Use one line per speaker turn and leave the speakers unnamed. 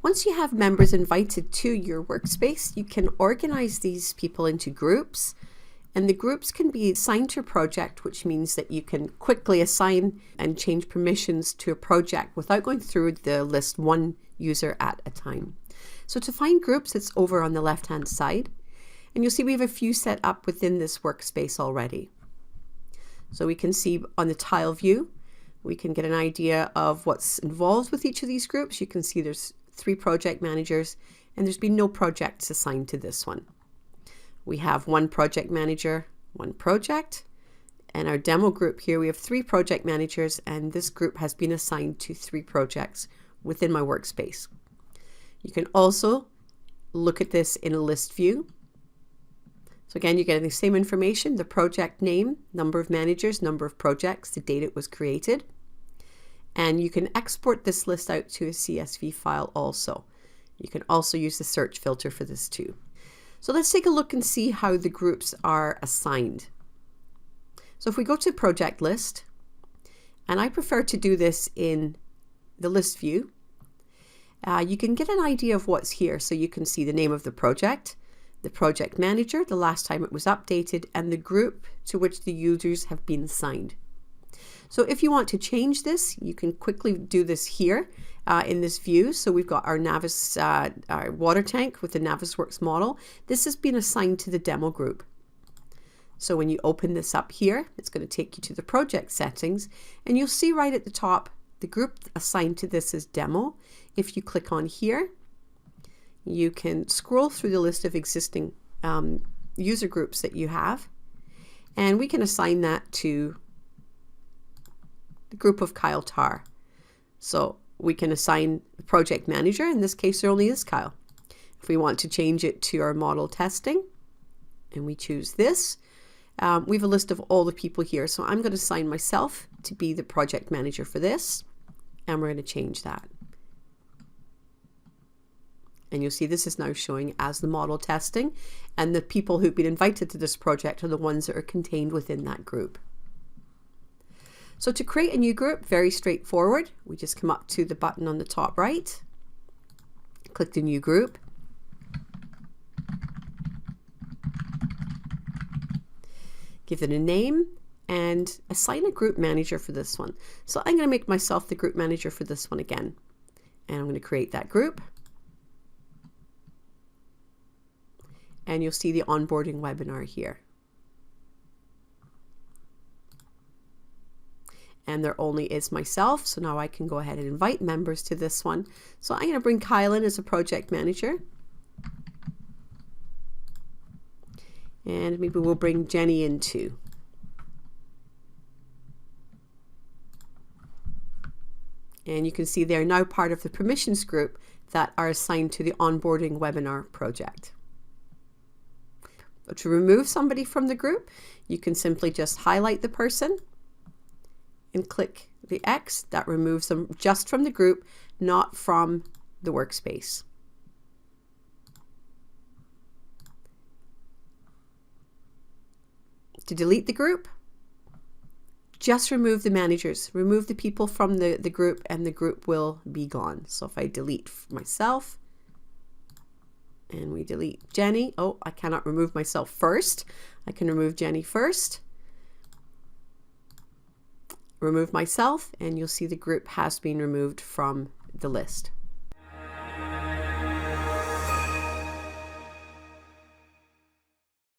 Once you have members invited to your workspace, you can organize these people into groups, and the groups can be assigned to a project, which means that you can quickly assign and change permissions to a project without going through the list one user at a time. So to find groups, it's over on the left-hand side, and you'll see we have a few set up within this workspace already. So we can see on the tile view, we can get an idea of what's involved with each of these groups. You can see there's 3 project managers, and there's been no projects assigned to this one. We have 1 project manager, 1 project, and our demo group here, we have 3 project managers, and this group has been assigned to 3 projects within my workspace. You can also look at this in a list view. So again, you're getting the same information, the project name, number of managers, number of projects, the date it was created. And you can export this list out to a CSV file also. You can also use the search filter for this too. So let's take a look and see how the groups are assigned. So if we go to project list, and I prefer to do this in the list view, you can get an idea of what's here. So you can see the name of the project manager, the last time it was updated, and the group to which the users have been assigned. So if you want to change this, you can quickly do this here in this view. So we've got our Navis our water tank with the Navisworks model. This has been assigned to the demo group. So when you open this up here, it's going to take you to the project settings, and you'll see right at the top the group assigned to this is demo. If you click on here, you can scroll through the list of existing user groups that you have, and we can assign that to the group of Kyle Tarr. So we can assign the project manager. In this case, there only is Kyle. If we want to change it to our model testing, and we choose this, we have a list of all the people here. So I'm going to assign myself to be the project manager for this, and we're going to change that. And you'll see this is now showing as the model testing, and the people who've been invited to this project are the ones that are contained within that group. So to create a new group, very straightforward. We just come up to the button on the top right, click the new group, give it a name, and assign a group manager for this one. So I'm going to make myself the group manager for this one again, and I'm going to create that group. And you'll see the onboarding webinar here. And there only is myself, so now I can go ahead and invite members to this one. So I'm going to bring Kyle in as a project manager. And maybe we'll bring Jenny in too. And you can see they're now part of the permissions group that are assigned to the onboarding webinar project. To remove somebody from the group, you can simply just highlight the person and click the X. That removes them just from the group, not from the workspace. To delete the group, just remove the managers, remove the people from the group, and the group will be gone. So if I delete myself, and we delete Jenny. Oh, I cannot remove myself first. I can remove Jenny first. Remove myself, and you'll see the group has been removed from the list.